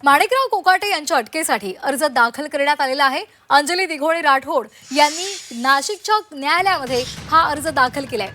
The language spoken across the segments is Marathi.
माणिकराव कोकाटे यांच्या अटकेसाठी अर्ज दाखल करण्यात आलेला आहे। अंजली दिघोळे राठोड यांनी नाशिकच्या न्यायालयामध्ये हा अर्ज दाखल केलाय।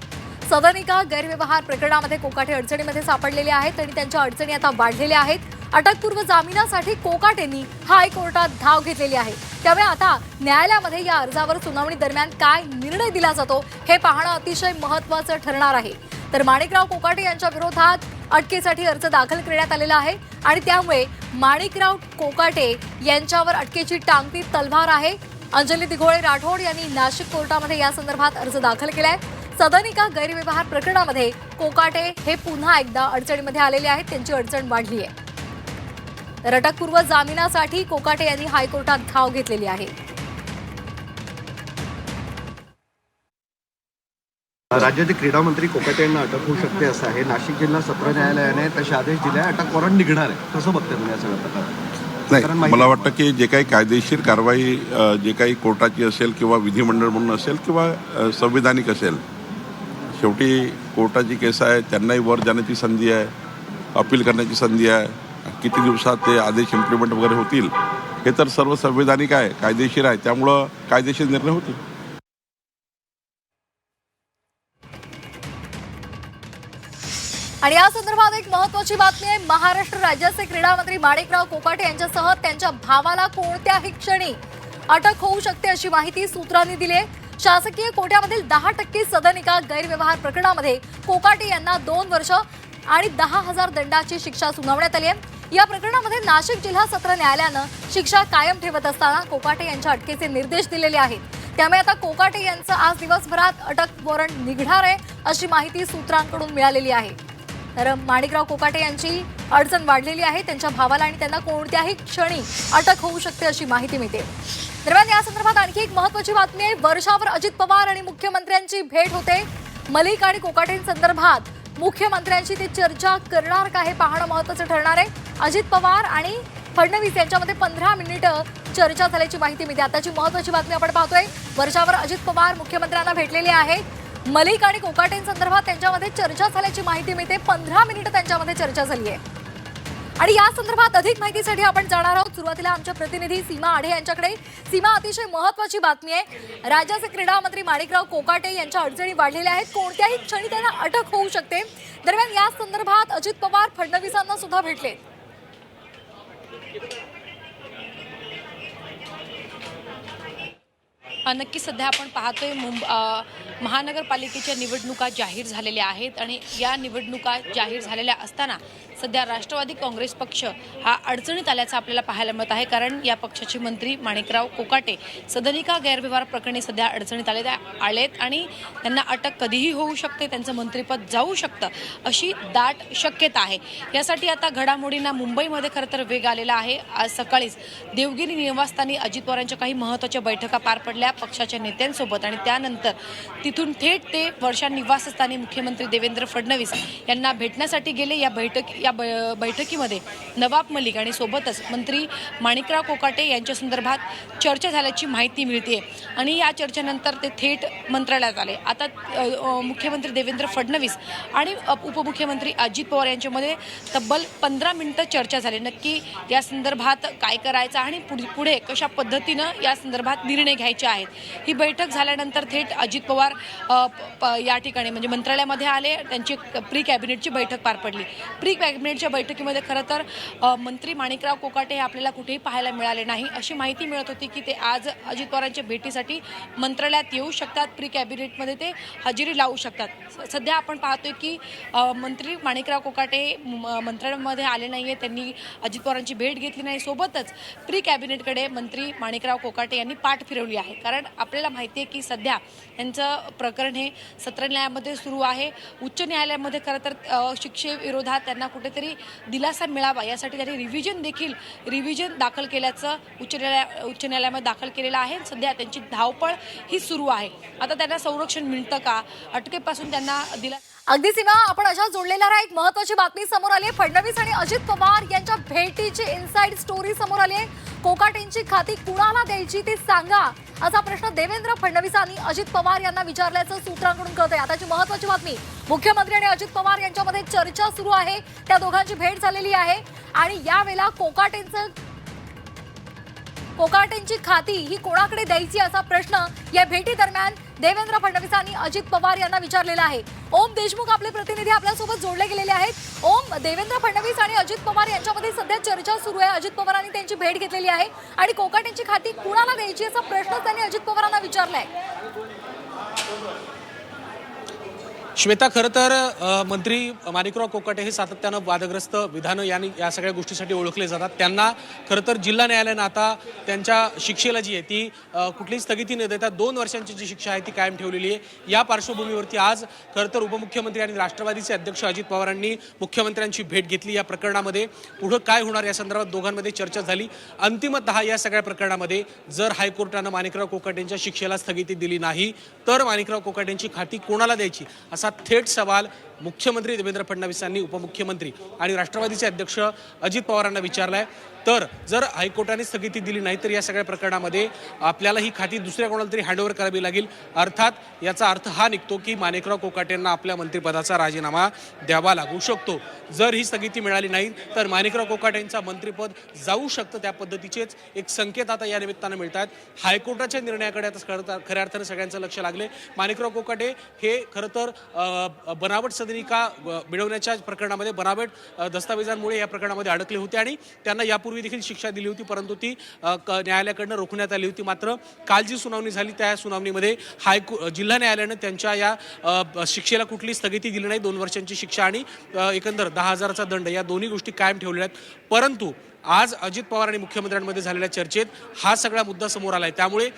सदनिका गैरव्यवहार प्रकरणामध्ये कोकाटे अडचणीमध्ये सापडलेले आहेत आणि त्यांच्या अडचणी आता वाढलेल्या आहेत। अटकपूर्व जामिनासाठी कोकाटेंनी हायकोर्टात धाव घेतलेली आहे। त्यामुळे आता न्यायालयामध्ये या अर्जावर सुनावणी दरम्यान काय निर्णय दिला जातो हे पाहणं अतिशय महत्त्वाचं ठरणार आहे। तर माणिकराव कोकाटे यांच्या विरोधात अटकेसाठी अर्ज दाखल करण्यात आलेला आहे आणि त्यामुळे माणिकराव कोकाटे यांच्यावर अटकेची टांगती तलवार आहे। अंजली दिघोळे राठोड यांनी नाशिक कोर्टामध्ये या संदर्भात अर्ज दाखल केलाय। सदनिका गैरव्यवहार प्रकरणामध्ये कोकाटे हे पुन्हा एकदा अडचणीमध्ये आलेले आहेत, त्यांची अडचण वाढली आहे। तर अटकपूर्व जामिनासाठी कोकाटे यांनी हायकोर्टात धाव घेतलेली आहे। राज्याचे क्रीडा मंत्री कोकाटे यांना अटक होऊ शकते असं आहे। नाशिक जिल्हा सत्र न्यायालयाने तसे आदेश दिले आहे। अटक वॉरंट निघणार आहे, कसं बघते तुम्ही या सगळ्या प्रकारात? नाही, मला वाटतं की जे काही कायदेशीर कारवाई जे काही कोर्टाची असेल किंवा विधिमंडळ म्हणून असेल किंवा संविधानिक असेल, शेवटी कोर्टाची केस आहे, त्यांनाही वर जाण्याची संधी आहे, अपील करण्याची संधी आहे। किती दिवसात ते आदेश इम्प्लिमेंट वगैरे होतील हे तर सर्व संविधानिक आहे, कायदेशीर आहे, त्यामुळं कायदेशीर निर्णय होतील। आणि या संदर्भात एक महत्त्वाची बातमी आहे। महाराष्ट्र राज्याचे क्रीडा मंत्री माणिकराव कोकाटे यांच्यासह त्यांच्या भावाला कोणत्याही क्षणी अटक होऊ शकते अशी माहिती सूत्रांनी दिली आहे। शासकीय कोट्यामधील 10% सदनिका गैरव्यवहार प्रकरणामध्ये कोकाटे यांना 2 वर्ष आणि 10,000 दंडाची शिक्षा सुनावण्यात आली आहे। या प्रकरणामध्ये नाशिक जिल्हा सत्र न्यायालयानं शिक्षा कायम ठेवत असताना कोकाटे यांच्या अटकेचे निर्देश दिलेले आहेत। त्यामुळे आता कोकाटे यांचं आज दिवसभरात अटक वॉरंट निघणार आहे अशी माहिती सूत्रांकडून मिळालेली आहे। तर माणिकराव कोकाटे यांची अडचण वाढलेली आहे, त्यांच्या भावाला आणि त्यांना कोणत्याही क्षणी अटक होऊ शकते अशी माहिती मिळते। दरम्यान या संदर्भात आणखी एक महत्त्वाची बातमी आहे। वर्षावर अजित पवार आणि मुख्यमंत्र्यांची भेट होते। मलिक आणि कोकाटेंसंदर्भात मुख्यमंत्र्यांशी ते चर्चा करणार का हे पाहणं महत्त्वाचं ठरणार आहे। अजित पवार आणि फडणवीस यांच्यामध्ये 15 मिनिटं चर्चा झाल्याची माहिती मिळते। आताची महत्त्वाची बातमी आपण पाहतोय, वर्षावर अजित पवार मुख्यमंत्र्यांना भेटलेले आहेत। मलिक आणि कोकाटेंसंदर्भात त्यांच्यामध्ये चर्चा झाल्याची माहिती मिळते। 15 मिनिटं त्यांच्यामध्ये चर्चा झाली आहे आणि या संदर्भात अधिक माहितीसाठी आपण जाणार आहोत सुरुवातीला आमच्या प्रतिनिधी सीमा आढे यांच्याकडे। सीमा, अतिशय महत्त्वाची बातमी आहे। राज्याचे क्रीडा मंत्री माणिकराव कोकाटे यांच्या अडचणी वाढलेल्या आहेत, कोणत्याही क्षणी त्यांना अटक होऊ शकते। दरम्यान या संदर्भात अजित पवार फडणवीसांना सुद्धा भेटले। नक्की सध्या आपण पाहतोय महानगरपालिकेच्या निवडणुका जाहीर झालेल्या आहेत आणि या निवडणुका जाहीर झालेल्या असताना सध्या राष्ट्रवादी काँग्रेस पक्ष हा अडचणीत आल्याचं आपल्याला पाहायला मिळत आहे। कारण या पक्षाचे मंत्री माणिकराव कोकाटे सदनिका गैरव्यवहार प्रकरणी सध्या अडचणीत आलेत आणि त्यांना अटक कधीही होऊ शकते, त्यांचं मंत्रिपद जाऊ शकतं अशी दाट शक्यता आहे। यासाठी आता घडामोडींना मुंबईमध्ये खरं तर वेग आलेला आहे। आज सकाळीच देवगिरी निवासस्थानी अजित पवारांच्या काही महत्त्वाच्या बैठका पार पडल्या पक्षाच्या नेत्यांसोबत आणि त्यानंतर तिथून थेट ते वर्षा निवासस्थानी मुख्यमंत्री देवेंद्र फडणवीस यांना भेटण्यासाठी गेले। या बैठकीमध्ये नवाब मलिक आणि सोबतच मंत्री माणिकराव कोकाटे यांच्या संदर्भात चर्चा झाल्याची माहिती मिळते आणि या चर्चेनंतर ते थेट मंत्रालयात आले। आता मुख्यमंत्री देवेंद्र फडणवीस आणि उपमुख्यमंत्री अजित पवार यांच्यामध्ये तब्बल 15 मिनिटं चर्चा झाली। नक्की या संदर्भात काय करायचं आणि पुढे कशा पद्धतीनं या संदर्भात निर्णय घ्यायचे आहेत। ही बैठक झाल्यानंतर थेट अजित पवार या ठिकाणी म्हणजे मंत्रालयामध्ये आले। त्यांची प्री कॅबिनेटची बैठक पार पडली। प्री कॅबिनेटच्या बैठकीमध्ये खरं तर मंत्री माणिकराव कोकाटे हे आपल्याला कुठेही पाहायला मिळाले नाही अशी माहिती मिळत होती की ते आज अजित पवारांच्या भेटीसाठी मंत्रालयात येऊ शकतात, प्री कॅबिनेटमध्ये ते हजेरी लावू शकतात। सध्या आपण पाहतोय की मंत्री माणिकराव कोकाटे मंत्रालयामध्ये आले नाही आहेत, त्यांनी अजित पवारांची भेट घेतली नाही। सोबतच प्री कॅबिनेटकडे मंत्री माणिकराव कोकाटे यांनी पाठ फिरवली आहे। कारण आपल्याला माहिती आहे की सध्या यांचं प्रकरण हे सत्र न्यायालयामध्ये सुरू आहे। उच्च न्यायालयामध्ये खरं तर शिक्षेविरोधात त्यांना कुठेतरी दिलासा मिळावा यासाठी त्यांनी रिव्हिजन दाखल केल्याचं उच्च न्यायालयामध्ये दाखल केलेलं आहे। सध्या त्यांची धावपळ ही सुरू आहे। आता त्यांना संरक्षण मिळतं का, अटकेपासून त्यांना अगदी सीमा, आपण अशा जोडलेल्या एक महत्त्वाची बातमी समोर आली आहे। फडणवीस आणि अजित पवार यांच्या भेटीची इनसाइड स्टोरी समोर आली आहे। कोकाटेंची खाती कुणाला द्यायची ते सांगा असा प्रश्न देवेंद्र फडणवीसांनी अजित पवार यांना विचारल्याचं सूत्रांकडून कळतंय। आताची महत्त्वाची बातमी, मुख्यमंत्री आणि अजित पवार यांच्यामध्ये चर्चा सुरू आहे. त्या दोघांची भेट झालेली आहे आणि यावेळेला कोकाटेंची खाती ही कोणाकडे द्यायची असा प्रश्न या भेटी दरम्यान देवेंद्र फडणवीसांनी अजित पवार यांना विचारलेला आहे. ओम देशमुख आपले प्रतिनिधी आपल्यासोबत जोडले गेलेले आहेत. ओम, देवेंद्र फडणवीस आणि अजित पवार यांच्यामध्ये सध्या चर्चा सुरू आहे. अजित पवारांनी त्यांची भेट घेतलेली आहे आणि कोकाटेंची खाती कुणाला द्यायची असा प्रश्न त्यांनी अजित पवारांना विचारलाय. श्वेता, खरं तर मंत्री माणिकराव कोकाटे हे सातत्यानं वादग्रस्त विधानं या सगळ्या गोष्टीसाठी ओळखले जातात. त्यांना खरं तर जिल्हा न्यायालयानं आता त्यांच्या शिक्षेला जी आहे ती कुठलीही स्थगिती न देता 2 वर्षांची जी शिक्षा आहे ती कायम ठेवलेली आहे. या पार्श्वभूमीवरती आज खरं तर उपमुख्यमंत्री आणि राष्ट्रवादीचे अध्यक्ष अजित पवारांनी मुख्यमंत्र्यांची भेट घेतली. या प्रकरणामध्ये पुढं काय होणार या संदर्भात दोघांमध्ये चर्चा झाली. अंतिमतः या सगळ्या प्रकरणामध्ये जर हायकोर्टानं माणिकराव कोकाटेंच्या शिक्षेला स्थगिती दिली नाही तर माणिकराव कोकाटेंची खाती कोणाला द्यायची असा थेट सवाल मुख्यमंत्री देवेंद्र फडणवीसांनी उपमुख्यमंत्री आणि राष्ट्रवादीचे अध्यक्ष अजित पवारांना विचारलाय. तर जर हायकोर्टाने स्थगिती दिली नाही तर या सगळ्या प्रकरणामध्ये आपल्याला ही खाती दुसऱ्या कोणाला तरी हँडओव्हर करावी लागेल. अर्थात याचा अर्थ हा निघतो की माणिकराव कोकाटेंना आपल्या मंत्रिपदाचा राजीनामा द्यावा लागू शकतो. जर ही स्थगिती मिळाली नाही तर माणिकराव कोकाटेंचा मंत्रिपद जाऊ शकतं. त्या पद्धतीचेच एक संकेत आता या निमित्तानं मिळतात. हायकोर्टाच्या निर्णयाकडे आता खऱ्या अर्थानं सगळ्यांचं लक्ष लागले. माणिकराव कोकाटे हे खरं तर बनावट सदनिका मिळवण्याच्या प्रकरणामध्ये बनावट दस्तावेजांमुळे या प्रकरणामध्ये अडकले होते आणि त्यांना यापूर्वी देखील शिक्षा दिली होती, परंतु ती न्यायालयाकडनं रोखण्यात आली होती. मात्र काल जी सुनावणी झाली त्या सुनावणीमध्ये जिल्हा न्यायालयानं त्यांच्या या शिक्षेला कुठली स्थगिती दिली नाही. 2 वर्षांची शिक्षा आणि एकंदर 10,000चा दंड या दोन्ही गोष्टी कायम ठेवलेल्या आहेत. परंतु आज अजित पवार आणि मुख्यमंत्र्यांमध्ये झालेल्या चर्चेत हा सगळा मुद्दा समोर आलाय. त्यामुळे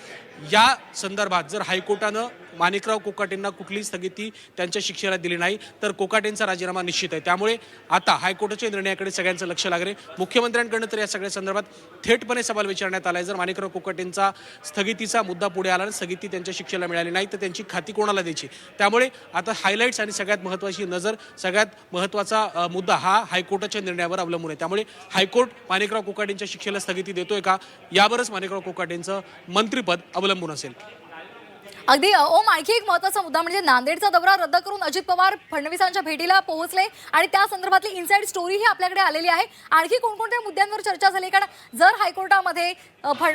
या संदर्भात जर हायकोर्टानं माणिकराव कोकाटेंना कुठली स्थगिती त्यांच्या शिक्षेला दिली नाही तर कोकाटेंचा राजीनामा निश्चित आहे. त्यामुळे आता हायकोर्टाच्या निर्णयाकडे सगळ्यांचं लक्ष लागले. मुख्यमंत्र्यांकडनं तर या सगळ्या संदर्भात थेटपणे सवाल विचारण्यात आलाय. जर माणिकराव कोकाटेंचा स्थगितीचा मुद्दा पुढे आला आणि स्थगिती त्यांच्या शिक्षेला मिळाली नाही तर त्यांची खाती कोणाला द्यायची. त्यामुळे आता हायलाईट्स आणि सगळ्यात महत्त्वाची नजर, सगळ्यात महत्त्वाचा मुद्दा हा हायकोर्टाच्या निर्णयावर अवलंबून आहे. त्यामुळे हायकोर्ट माणिकराव कोकाटेंच्या शिक्षेला स्थगिती देतोय का यावरच माणिकराव कोकाटेंचं मंत्रिपद अवलंबून असेल. अगदी ओम, आणखी एक महत्त्वाचा मुद्दा म्हणजे नांदेडचा दौरा रद्द करून अजित पवार फडणवीसांच्या भेटीला पोहोचले आणि त्या संदर्भातली इनसाइड स्टोरी ही आपल्याकडे आलेली आहे. आणखी कोणकोणत्या मुद्द्यांवर चर्चा झाली? कारण जर हायकोर्टामध्ये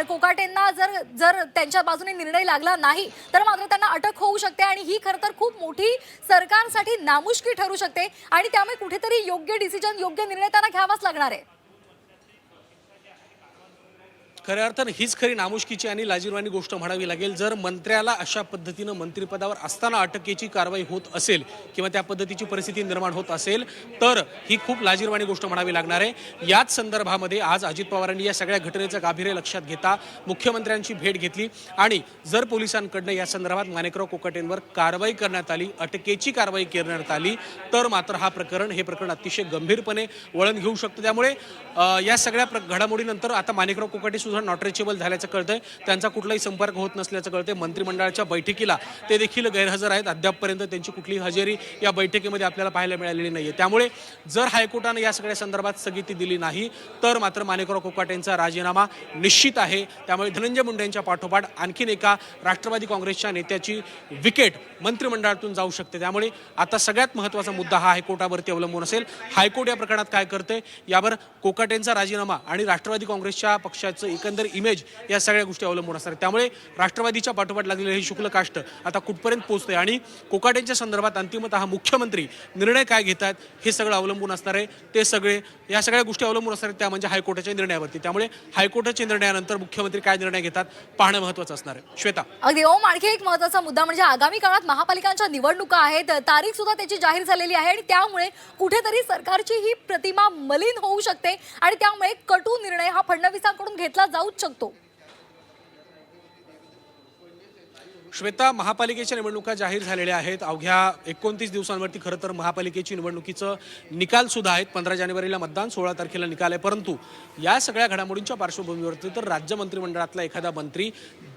कोकाटेंना जर त्यांच्या बाजूने निर्णय लागला नाही तर मात्र त्यांना अटक होऊ शकते आणि ही खरं तर खूप मोठी सरकारसाठी नामुष्की ठरू शकते आणि त्यामुळे कुठेतरी योग्य डिसिजन, योग्य निर्णय त्यांना घ्यावाच लागणार आहे. खऱ्या अर्थानं हीच खरी नामुष्कीची आणि लाजिरवाणी गोष्ट म्हणावी लागेल. जर मंत्र्याला अशा पद्धतीनं मंत्रिपदावर असताना अटकेची कारवाई होत असेल किंवा त्या पद्धतीची परिस्थिती निर्माण होत असेल तर ही खूप लाजिरवाणी गोष्ट म्हणावी लागणार आहे. याच संदर्भामध्ये आज अजित पवारांनी या सगळ्या घटनेचं गांभीर्य लक्षात घेता मुख्यमंत्र्यांची भेट घेतली आणि जर पोलिसांकडनं या संदर्भात माणिकराव कोकाटेंवर कारवाई करण्यात आली, अटकेची कारवाई करण्यात आली तर मात्र हे प्रकरण अतिशय गंभीरपणे वळण घेऊ शकतं. त्यामुळे या सगळ्या घडामोडीनंतर आता माणिकराव कोकाटे नॉट रिचेबल झाल्याचं कळतंय. त्यांचा कुठलाही संपर्क होत नसल्याचं कळतंय. मंत्रिमंडळाच्या बैठकीला ते देखील गैरहजर आहेत. अद्यापपर्यंत त्यांची कुठलीही हजेरी या बैठकीमध्ये आपल्याला पाहायला मिळालेली नाहीये. त्यामुळे जर हायकोर्टानं या सगळ्या संदर्भात स्थगिती दिली नाही तर मात्र माणिकराव कोकाटेंचा राजीनामा निश्चित आहे. त्यामुळे धनंजय मुंडे यांच्या पाठोपाठ आणखीन एका राष्ट्रवादी काँग्रेसच्या नेत्याची विकेट मंत्रिमंडळातून जाऊ शकते. त्यामुळे आता सगळ्यात महत्त्वाचा मुद्दा हा हायकोर्टावरती अवलंबून असेल. हायकोर्ट या प्रकरणात काय करते यावर कोकाटेंचा राजीनामा आणि राष्ट्रवादी काँग्रेसच्या पक्षाचं एकंदर इमेज या सगळ्या गोष्टी अवलंबून असणार. त्यामुळे राष्ट्रवादीच्या पाठोपाठ लागलेलं हे शुक्ल काष्ट आता कुठपर्यंत पोहोचतंय आणि कोकाटेंच्या संदर्भात अंतिमतः मुख्यमंत्री निर्णय काय घेतात हे सगळं अवलंबून असणार आहे. या सगळ्या गोष्टी अवलंबून असणार आहेत त्या म्हणजे हायकोर्टाच्या निर्णयावरती. त्यामुळे हायकोर्टाच्या निर्णयानंतर मुख्यमंत्री काय निर्णय घेतात पाहणं महत्त्वाचं असणार आहे. श्वेता, अगदी ओम, आणखी एक महत्त्वाचा मुद्दा म्हणजे आगामी काळात महापालिकांच्या निवडणुका आहेत, तारीख सुद्धा त्याची जाहीर झालेली आहे आणि त्यामुळे कुठेतरी सरकारची ही प्रतिमा मलिन होऊ शकते आणि त्यामुळे कटू निर्णय हा फडणवीसांकडून घेतला जाऊच शकतो. श्वेता, महापालिकेच्या निवडणुका जाहीर झालेल्या आहेत. अवघ्या 29 दिवसांवरती खरं तर महापालिकेची निवडणुकीचं निकाल सुद्धा आहेत. 15 जानेवारीला मतदान, 16 तारखेला निकाल आहे. परंतु या सगळ्या घडामोडींच्या पार्श्वभूमीवरती तर राज्य मंत्रिमंडळातला एखादा मंत्री,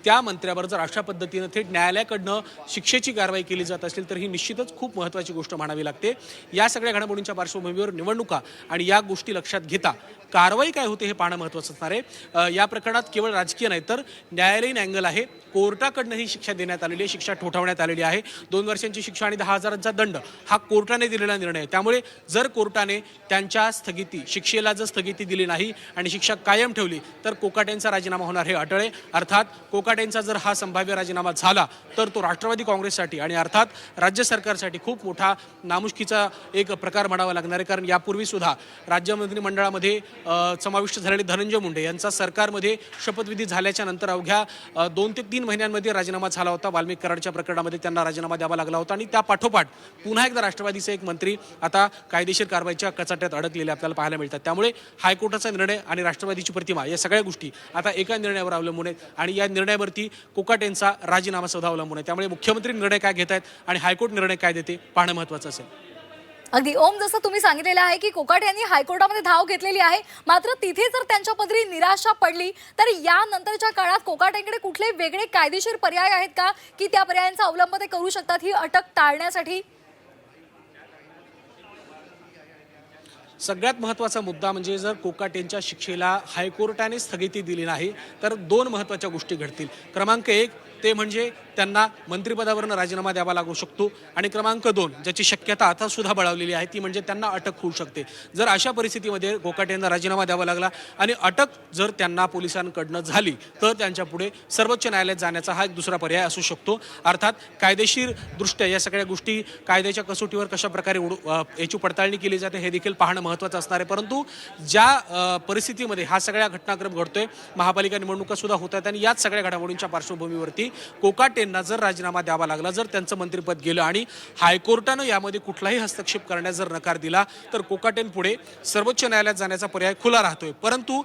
त्या मंत्र्यावर जर अशा पद्धतीनं थेट न्यायालयाकडनं शिक्षेची कारवाई केली जात असेल तर ही निश्चितच खूप महत्त्वाची गोष्ट म्हणावी लागते. या सगळ्या घडामोडींच्या पार्श्वभूमीवर निवडणुका आणि या गोष्टी लक्षात घेता कारवाई काय होते हे पाहणं महत्त्वाचं असणार आहे। या प्रकरणात केवळ राजकीय नाही तर न्यायालयीन अँगल आहे। कोर्टाकडनं ही शिक्षा देण्यात आलेली आहे, शिक्षा ठोठावण्यात आलेली आहे। 2 वर्षांची शिक्षा आणि 10,000चा दंड हा कोर्टाने दिलेला निर्णय आहे। त्यामुळे जर कोर्टाने त्यांच्या शिक्षेला जर स्थगिती दिली नाही आणि शिक्षा कायम ठेवली तर कोकाटेंचा राजीनामा होणार हे अटळ आहे। अर्थात कोकाटेंचा जर हा संभाव्य राजीनामा झाला तर तो राष्ट्रवादी काँग्रेससाठी आणि अर्थात राज्य सरकारसाठी खूप मोठा नामुष्कीचा एक प्रकार म्हणावा लागणार आहे। कारण यापूर्वी सुद्धा राज्य मंत्रिमंडळामध्ये समाविष्ट झालेले धनंजय मुंडे यांचा सरकारमध्ये शपथविधी झाल्याच्या नंतर अवघ्या 2 ते 3 महिन्यांमध्ये राजीनामा झाला होता। वाल्मिक कराडच्या प्रकरणामध्ये त्यांना राजीनामा द्यावा लागला होता आणि त्या पाठोपाठ पुन्हा एकदा राष्ट्रवादीचे एक मंत्री आता कायदेशीर कारवाईच्या कचाट्यात अडकलेले आपल्याला पाहायला मिळतात। त्यामुळे हायकोर्टाचा निर्णय आणि राष्ट्रवादीची प्रतिमा या सगळ्या गोष्टी आता एका निर्णयावर अवलंबून आहेत आणि या निर्णयावरती कोकाटेंचा राजीनामा सुद्धा अवलंबून आहे। त्यामुळे मुख्यमंत्री निर्णय काय घेत आहेत आणि हायकोर्ट निर्णय काय देते पाहणं महत्त्वाचं असेल। अगदी ओम, जसं तुम्ही सांगितलेलं आहे की कोकाटे यांनी हायकोर्टामध्ये धाव घेतलेली आहे, मात्र तिथे जर त्यांच्या पदरी निराशा पडली तर यानंतरच्या काळात कोकाटेंकडे कुठले वेगळे कायदेशीर पर्याय आहेत का की त्या पर्यायांचा अवलंब ते करू शकतात ही अटक टाळण्यासाठी? सगळ्यात महत्त्वाचा मुद्दा म्हणजे जर कोकाटेंच्या शिक्षेला हायकोर्टाने स्थगिती दिली नाही तर 2 महत्त्वाच्या गोष्टी घडतील। क्रमांक 1 ते म्हणजे त्यांना मंत्रिपदावरून राजीनामा द्यावा लागू शकतो आणि क्रमांक 2 ज्याची शक्यता आता सुद्धा बळावलेली आहे ती म्हणजे त्यांना अटक होऊ शकते। जर अशा परिस्थितीमध्ये कोकाटेंना राजीनामा द्यावा लागला आणि अटक जर त्यांना पोलिसांकडनं झाली तर त्यांच्या पुढे सर्वोच्च न्यायालयात जाण्याचा हा एक दुसरा पर्याय असू शकतो। अर्थात कायदेशीर दृष्ट्या या सगळ्या गोष्टी कायद्याच्या कसोटीवर कशा प्रकारे याची पडताळणी केली जाते हे देखील पाहणं महत्त्वाचं असणार आहे। परंतु ज्या परिस्थितीमध्ये हा सगळा घटनाक्रम घडतोय, महापालिका निवडणुका सुद्धा होत आहेत आणि याच सगळ्या घडामोडींच्या पार्श्वभूमीवरती कोकाटेंना जर राजीनामा द्यावा लागला, जर त्यांचं मंत्रिपद गेलं आणि हायकोर्टानं यामध्ये कुठलाही हस्तक्षेप करण्यास जर नकार दिला तर कोकाटेंपुढे सर्वोच्च न्यायालयात जाण्याचा पर्याय खुला राहतोय। परंतु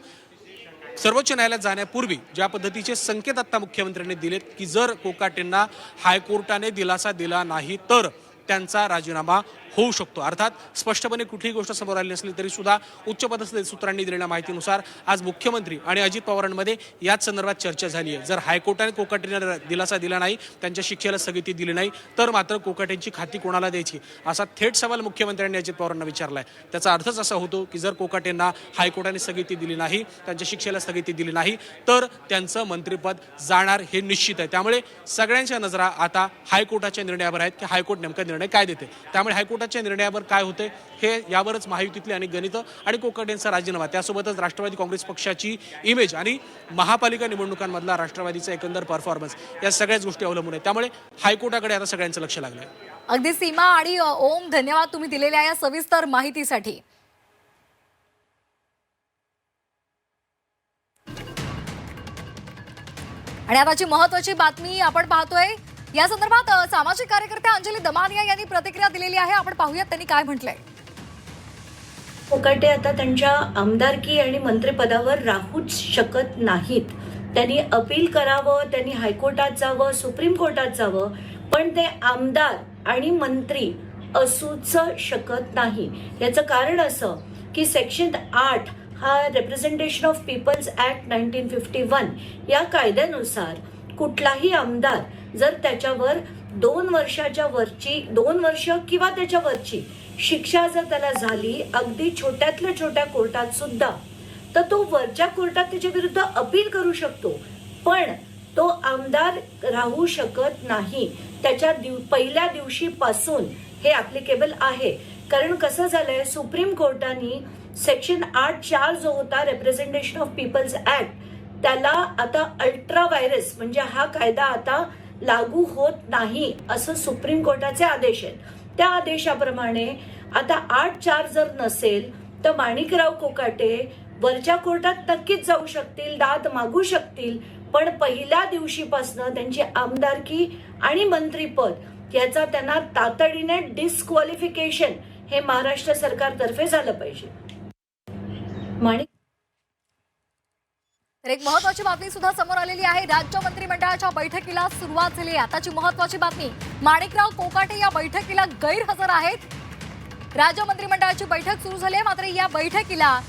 सर्वोच्च न्यायालयात जाण्यापूर्वी ज्या पद्धतीचे संकेत आता मुख्यमंत्र्यांनी दिलेत की जर कोकाटेंना हायकोर्टाने दिलासा दिला नाही तर त्यांचा राजीनामा होऊ शकतो। अर्थात स्पष्टपणे कुठलीही गोष्ट समोर आली नसली तरी सुद्धा उच्च पदस्थ सूत्रांनी दिलेल्या माहितीनुसार आज मुख्यमंत्री आणि अजित पवारांमध्ये याच संदर्भात चर्चा झाली आहे। जर हायकोर्टाने कोकाटेंना दिलासा दिला नाही, त्यांच्या शिक्षेला स्थगिती दिली नाही तर मात्र कोकाटेंची खाती कोणाला द्यायची असा थेट सवाल मुख्यमंत्र्यांनी अजित पवारांना विचारला आहे। त्याचा अर्थच असा होतो की जर कोकाटेंना हायकोर्टाने स्थगिती दिली नाही, त्यांच्या शिक्षेला स्थगिती दिली नाही तर त्यांचं मंत्रिपद जाणार हे निश्चित आहे। त्यामुळे सगळ्यांच्या नजरा आता हायकोर्टाच्या निर्णयावर आहेत की हायकोर्ट नेमका निर्णय काय देते। त्यामुळे हायकोर्टाच्या निर्णयावर काय होते हे यावरच महायुतीतली अनेक गणितं आणि कोकाटेंचा राजीनामा त्यासोबतच राष्ट्रवादी काँग्रेस पक्षाची इमेज आणि महापालिका निवडणुकांमधला राष्ट्रवादीचा एकंदर परफॉर्मन्स या सगळ्याच गोष्टी अवलंबून आहेत। त्यामुळे हायकोर्टाकडे आता सगळ्यांचं लक्ष लागलंय। अगदी सीमा आणि ओम, धन्यवाद तुम्ही दिलेल्या या सविस्तर माहितीसाठी। आणि आताची महत्त्वाची बातमी आपण पाहतोय, या संदर्भात सामाजिक कार्यकर्त्या अंजली दमानिया यांनी प्रतिक्रिया दिलेली आहे। आपण पाहूयात त्यांनी काय म्हटलंय। कोकाटे आता त्यांच्या आमदारकी आणि मंत्रिपदावर राहूच शकत नाहीत। त्यांनी अपील करावं, त्यांनी हायकोर्टात जावं, सुप्रीम कोर्टात जावं, पण ते आमदार आणि मंत्री असूच शकत नाही। याचं कारण असं की सेक्शन 8 हा रिप्रेझेंटेशन ऑफ पीपल्स ऍक्ट 1951 या कायद्यानुसार कुठलाही आमदार जर त्याच्यावर 2 वर्ष किंवा त्याच्यावरची शिक्षा जर त्याला झाली अगदी छोट्यातल्या छोट्या कोर्टात सुद्धा, तर तो वरच्या कोर्टात त्याच्या विरुद्ध अपील करू शकतो, पण तो आमदार राहू शकत नाही। त्याच्या पहिल्या दिवशीपासून हे ऍप्लिकेबल आहे। कारण कसं झालंय, सुप्रीम कोर्टाने सेक्शन 8(4) जो होता रिप्रेझेंटेशन ऑफ पीपल्स ऍक्ट, त्याला आता अल्ट्रा व्हायरस म्हणजे हा कायदा आता लागू होत नाही असं सुप्रीम कोर्टाचे आदेश आहेत। त्या आदेशाप्रमाणे आता 8(4) जर नसेल तर माणिकराव कोकाटे वरच्या कोर्टात नक्कीच जाऊ शकतील, दाद मागू शकतील, पण पहिल्या दिवशीपासून त्यांची आमदारकी आणि मंत्रीपद याचा त्यांना तातडीने डिस्क्वालिफिकेशन हे महाराष्ट्र सरकारतर्फे झालं पाहिजे। तर एक महत्त्वाची बातमी सुद्धा समोर आलेली आहे। राज्य मंत्रिमंडळाच्या बैठकीला सुरुवात झाली आहे। आताची महत्त्वाची बातमी, माणिकराव कोकाटे या बैठकीला गैरहजर आहेत। राज्य मंत्रिमंडळाची बैठक सुरू झाली आहे, मात्र या बैठकीला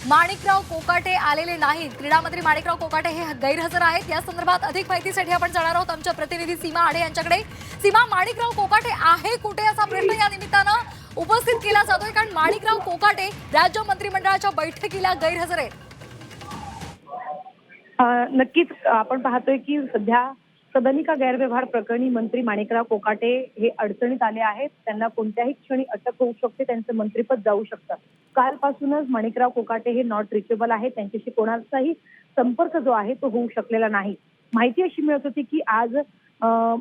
माणिकराव कोकाटे आलेले नाहीत। क्रीडा मंत्री माणिकराव कोकाटे हे गैरहजर आहेत। या संदर्भात अधिक माहितीसाठी आपण जाणार आहोत आमच्या प्रतिनिधी सीमा आडे यांच्याकडे। सीमा, माणिकराव कोकाटे आहे कुठे असा प्रश्न या निमित्तानं उपस्थित केला जातोय कारण माणिकराव कोकाटे राज्य मंत्रिमंडळाच्या बैठकीला गैरहजर आहेत. नक्कीच आपण पाहतोय की सध्या सदनिका गैरव्यवहार प्रकरणी मंत्री माणिकराव कोकाटे हे अडचणीत आले आहेत. त्यांना कोणत्याही क्षणी अटक होऊ शकते, त्यांचं मंत्रिपद जाऊ शकतं. कालपासूनच माणिकराव कोकाटे हे नॉट रिचेबल आहे. त्यांच्याशी कोणाचाही संपर्क जो आहे तो होऊ शकलेला नाही. माहिती अशी मिळत होती की आज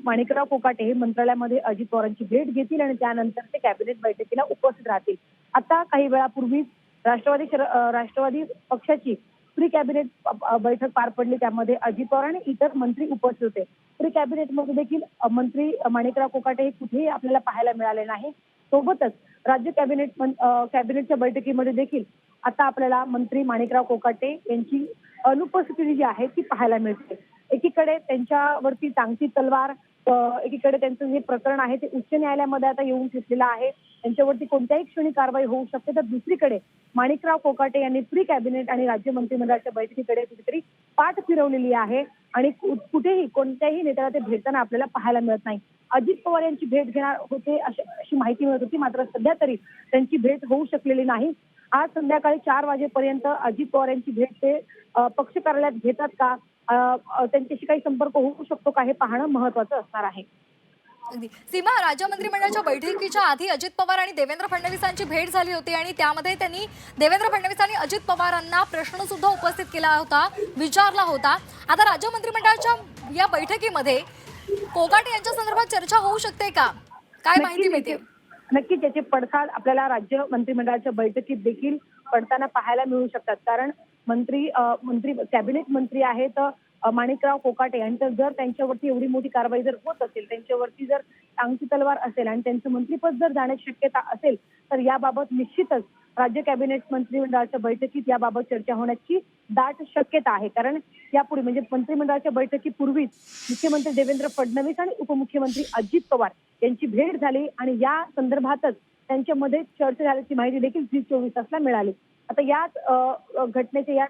माणिकराव कोकाटे हे मंत्रालयामध्ये अजित पवारांची भेट घेतील आणि त्यानंतर ते कॅबिनेट बैठकीला उपस्थित राहतील. आता काही वेळापूर्वीच राष्ट्रवादी पक्षाची प्री कॅबिनेट बैठक पार पडली. त्यामध्ये अजित पवार आणि इतर मंत्री उपस्थित होते. प्री कॅबिनेटमध्ये देखील मंत्री माणिकराव कोकाटे हे कुठेही आपल्याला पाहायला मिळाले नाही. सोबतच राज्य कॅबिनेटच्या बैठकीमध्ये देखील आता आपल्याला मंत्री माणिकराव कोकाटे यांची अनुपस्थिती जी आहे ती पाहायला मिळते. एकीकडे त्यांच्यावरती टांगती तलवार, एकीकडे त्यांचं जे प्रकरण आहे ते उच्च न्यायालयामध्ये आता येऊन ठेचलेलं आहे. त्यांच्यावरती कोणत्याही क्षणी कारवाई होऊ शकते. तर दुसरीकडे माणिकराव कोकाटे यांनी प्री कॅबिनेट आणि राज्य मंत्रिमंडळाच्या बैठकीकडे कुठेतरी पाठ फिरवलेली आहे आणि कुठेही कोणत्याही नेत्याला ते भेटताना आपल्याला पाहायला मिळत नाही. अजित पवार यांची भेट घेणार होते अशी माहिती मिळत होती, मात्र सध्या तरी त्यांची भेट होऊ शकलेली नाही. आज संध्याकाळी 4 वाजेपर्यंत अजित पवार यांची भेट ते पक्ष कार्यालयात घेतात का, त्यांच्याशी काही संपर्क होऊ शकतो का, हे पाहणं महत्वाचं असणार आहे. सीमा, राज्य मंत्रिमंडळाच्या बैठकीच्या आधी अजित पवार आणि देवेंद्र फडणवीसांची भेट झाली होती आणि त्यामध्ये त्यांनी देवेंद्र फडणवीस आणि अजित पवारांना प्रश्न सुद्धा उपस्थित केला होता, विचारला होता. आता राज्य मंत्रिमंडळाच्या या बैठकीमध्ये कोकाटे यांच्या संदर्भात चर्चा होऊ शकते का, काय माहिती मिळते? नक्कीच याचे पडसाद आपल्याला राज्य मंत्रिमंडळाच्या बैठकीत देखील पडताना पाहायला मिळू शकतात. कारण मंत्री कॅबिनेट मंत्री आहेत माणिकराव कोकाटे यांचं जर त्यांच्यावरती एवढी मोठी कारवाई जर होत असेल, त्यांच्यावरती जर टांगती तलवार असेल आणि त्यांचं मंत्रिपद जर जाण्याची शक्यता असेल तर याबाबत निश्चितच राज्य कॅबिनेट मंत्रिमंडळाच्या बैठकीत याबाबत चर्चा होण्याची दाट शक्यता आहे. कारण यापूर्वी म्हणजे मंत्रिमंडळाच्या बैठकीपूर्वीच मुख्यमंत्री देवेंद्र फडणवीस आणि उपमुख्यमंत्री अजित पवार यांची भेट झाली आणि या संदर्भातच त्यांच्यामध्ये चर्चा झाल्याची माहिती देखील झी24 तासला मिळाली. आता याच घटनेचे या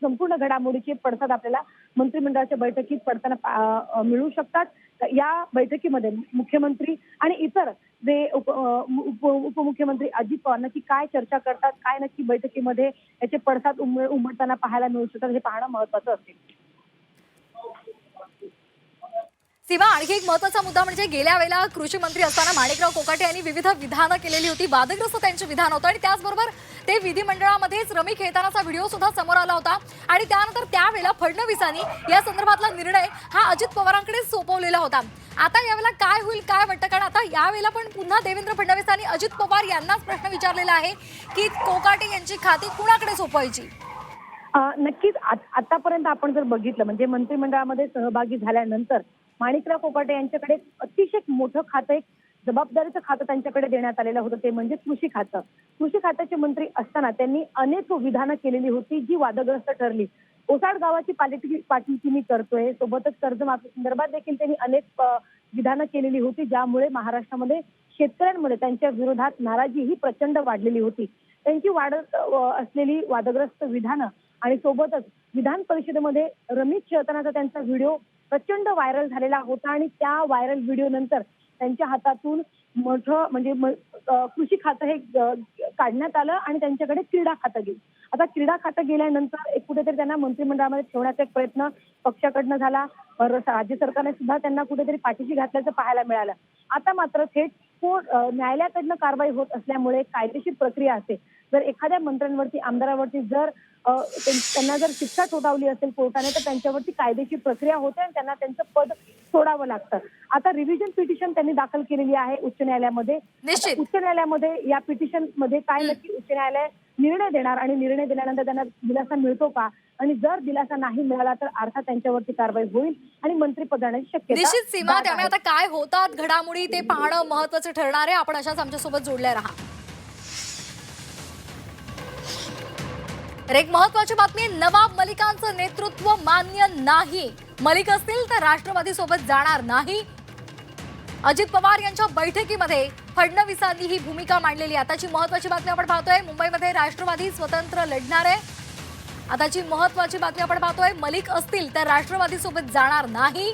संपूर्ण घडामोडीचे पडसाद आपल्याला मंत्रिमंडळाच्या बैठकीत पडताना मिळू शकतात. या बैठकीमध्ये मुख्यमंत्री आणि इतर जे उपमुख्यमंत्री अजित पवार नक्की काय चर्चा करतात, काय नक्की बैठकीमध्ये याचे पडसाद उमटताना पाहायला मिळू शकतात, हे पाहणं महत्वाचं असेल. सीमा, आणखी एक महत्त्वाचा मुद्दा म्हणजे गेल्या वेळेला कृषी मंत्री असताना माणिकराव कोकाटे यांनी विविध विधानं केलेली होती. वादग्रस्त त्यांचे विधान होतं आणि त्याचबरोबर ते विधिमंडळामध्येच रमी खेळतानाचा व्हिडिओ सुद्धा समोर आला होता आणि त्यानंतर त्यावेळेला फडणवीसांनी या संदर्भातला निर्णय हा अजित पवारांकडे सोपवलेला होता. आता यावेळेला काय होईल, काय वाटतं? कारण आता यावेळेला पण पुन्हा देवेंद्र फडणवीस आणि अजित पवार यांनाच प्रश्न विचारलेला आहे की कोकाटे यांची खाती कुणाकडे सोपवायची. नक्कीच आतापर्यंत आपण जर बघितलं म्हणजे मंत्रिमंडळामध्ये सहभागी झाल्यानंतर माणिकराव कोकाटे यांच्याकडे अतिशय मोठं खातं, एक जबाबदारीचं खातं त्यांच्याकडे देण्यात आलेलं होतं, ते म्हणजे कृषी खातं. कृषी खात्याचे मंत्री असताना त्यांनी अनेक विधानं केलेली होती जी वादग्रस्त ठरली. ओसाड गावाची पाठीची मी करतोय, सोबतच कर्जमाफी संदर्भात देखील त्यांनी अनेक विधानं केलेली होती, ज्यामुळे महाराष्ट्रामध्ये शेतकऱ्यांमध्ये त्यांच्या विरोधात नाराजी ही प्रचंड वाढलेली होती. त्यांची वाढत असलेली वादग्रस्त विधानं आणि सोबतच विधान परिषदेमध्ये रमी खेळतानाचा त्यांचा व्हिडिओ प्रचंड व्हायरल झालेला होता आणि त्या व्हायरल व्हिडिओ नंतर त्यांच्या हातातून मोठं म्हणजे कृषी खातं हे काढण्यात आलं आणि त्यांच्याकडे क्रीडा खातं गेलं. आता क्रीडा खातं गेल्यानंतर एक कुठेतरी त्यांना मंत्रिमंडळामध्ये ठेवण्याचा एक प्रयत्न पक्षाकडनं झाला. राज्य सरकारने सुद्धा त्यांना कुठेतरी पाठीशी घातल्याचं पाहायला मिळालं. आता मात्र थेट न्यायालयाकडनं कारवाई होत असल्यामुळे कायदेशीर प्रक्रिया असते. जर एखाद्या मंत्र्यांवरती, आमदारावरती जर त्यांना जर शिक्षा ठोठावली असेल कोर्टाने तर त्यांच्यावरती कायदेशीर प्रक्रिया होते आणि त्यांना त्यांचं पद सोडावं लागतं. आता रिव्हिजन पिटिशन त्यांनी दाखल केलेली आहे उच्च न्यायालयामध्ये. उच्च न्यायालयामध्ये या पिटिशन मध्ये काय नक्की उच्च न्यायालय निर्णय देणार आणि निर्णय दिल्यानंतर त्यांना दिलासा मिळतो का, आणि जर दिलासा नाही मिळाला तर अर्थात त्यांच्यावरती कारवाई होईल आणि मंत्रिपद जाण्याची शक्यता निश्चित. सीमा, त्यामुळे आता काय होतात घडामोडी ते पाहणं महत्वाचं ठरणार आहे. आपण अशाच आमच्यासोबत जोडल्या राहा. एक महत्वाची बातमी, नवाब मलिकांचं नेतृत्व मान्य नाही. मलिक असतील तर राष्ट्रवादी सोबत जाणार नाही. अजित पवार यांच्या बैठकीमध्ये फडणवीसांनी ही भूमिका मांडलेली. आताची महत्वाची बातमी आपण पाहतोय, मुंबईमध्ये राष्ट्रवादी स्वतंत्र लढणार आहे. आताची महत्वाची बातमी आपण पाहतोय, मलिक असतील तर राष्ट्रवादी सोबत जाणार नाही.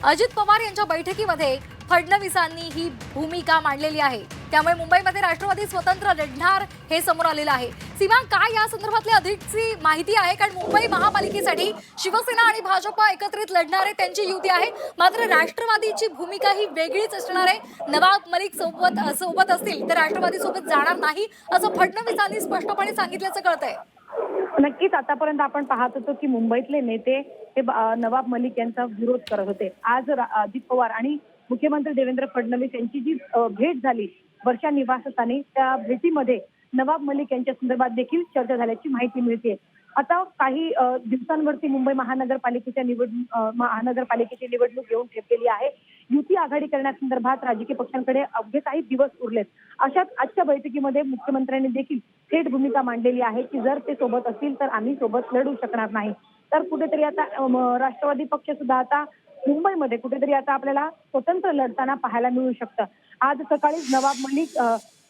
अजित पवार यांच्या बैठकीमध्ये फडणवीसांनी ही भूमिका मांडलेली आहे. त्यामुळे मुंबईमध्ये राष्ट्रवादी स्वतंत्र लढणार हे समोर आलेलं आहे. सीमा, काय या संदर्भातली अधिकची माहिती आहे? कारण मुंबई महापालिकेसाठी शिवसेना आणि भाजप एकत्रित लढणार आहे, त्यांची युती आहे. मात्र राष्ट्रवादीची भूमिका ही वेगळीच असणार आहे. नवाब मलिक सोबत असतील तर राष्ट्रवादी सोबत जाणार नाही, असं फडणवीसांनी स्पष्टपणे सांगितल्याचं कळतंय. नक्कीच आतापर्यंत आपण पाहत होतो की मुंबईतले नेते हे नवाब मलिक यांचा विरोध करत होते. आज अजित पवार आणि मुख्यमंत्री देवेंद्र फडणवीस यांची जी भेट झाली वर्षा निवासस्थानी, त्या भेटीमध्ये नवाब मलिक यांच्या संदर्भात देखील चर्चा झाल्याची माहिती मिळते. आता काही दिवसांवरती मुंबई महानगरपालिकेची निवडणूक येऊन ठेपलेली आहे. युती आघाडी करण्यासंदर्भात राजकीय पक्षांकडे अवघे काही दिवस उरलेत. अशाच आजच्या बैठकीमध्ये मुख्यमंत्र्यांनी देखील थेट भूमिका मांडलेली आहे की जर ते सोबत असतील तर आम्ही सोबत लढू शकणार नाही. तर कुठेतरी आता राष्ट्रवादी पक्ष सुद्धा आता मुंबईमध्ये कुठेतरी आता आपल्याला स्वतंत्र लढताना पाहायला मिळू शकतं. आज सकाळीच नवाब मलिक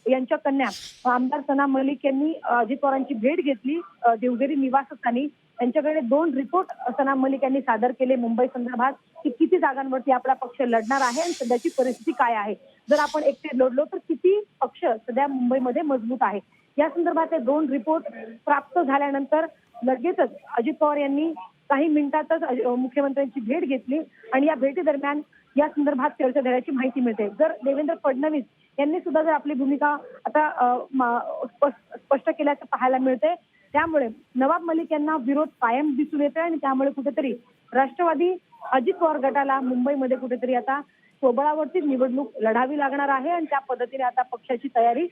यांच्या कन्या आमदार सना मलिक यांनी अजित पवारांची भेट घेतली देवगिरी निवासस्थानी. त्यांच्याकडे 2 रिपोर्ट सना मलिक यांनी सादर केले मुंबई संदर्भात की किती जागांवरती आपला पक्ष लढणार आहे आणि सध्याची परिस्थिती काय आहे. जर आपण एकटे लढलो तर किती पक्ष सध्या मुंबईमध्ये मजबूत आहे. या संदर्भात 2 रिपोर्ट प्राप्त झाल्यानंतर लगेचच अजित पवार यांनी काही मिनिटातच मुख्यमंत्र्यांची भेट घेतली आणि या भेटीदरम्यान या संदर्भात चर्चा झाल्याची माहिती मिळते. जर देवेंद्र फडणवीस यांनी सुद्धा जर आपली भूमिका आता स्पष्ट केल्याचं पाहायला मिळते, त्यामुळे नवाब मलिक यांना विरोध कायम दिसून येतोय आणि त्यामुळे कुठेतरी राष्ट्रवादी अजित पवार गटाला मुंबईमध्ये कुठेतरी आता स्वबळावरती निवडणूक लढावी लागणार आहे आणि त्या पद्धतीने आता पक्षाची तयारी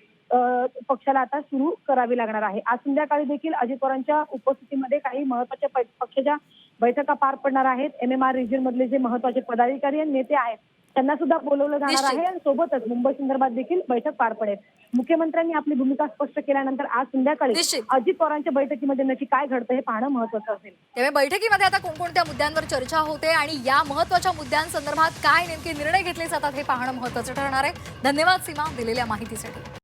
पक्षाला आता सुरू करावी लागणार आहे. आज संध्याकाळी देखील अजित पवारांच्या उपस्थितीमध्ये काही महत्वाच्या पक्षाच्या बैठका पार पडणार आहेत. MMR रिजन मधले जे महत्वाचे पदाधिकारी आणि नेते आहेत त्यांना सुद्धा बोलवलं जाणार आहे आणि सोबतच मुंबई संदर्भात देखील बैठक पार पडेल. मुख्यमंत्र्यांनी आपली भूमिका स्पष्ट केल्यानंतर आज संध्याकाळी अजित पवारांच्या बैठकीमध्ये नक्की काय घडतं हे पाहणं महत्वाचं असेल. त्यामुळे बैठकीमध्ये आता कोणकोणत्या मुद्द्यांवर चर्चा होते आणि या महत्वाच्या मुद्द्यांसंदर्भात काय नेमके निर्णय घेतले जातात हे पाहणं महत्वाचं ठरणार आहे. धन्यवाद सीमा, दिलेल्या माहितीसाठी.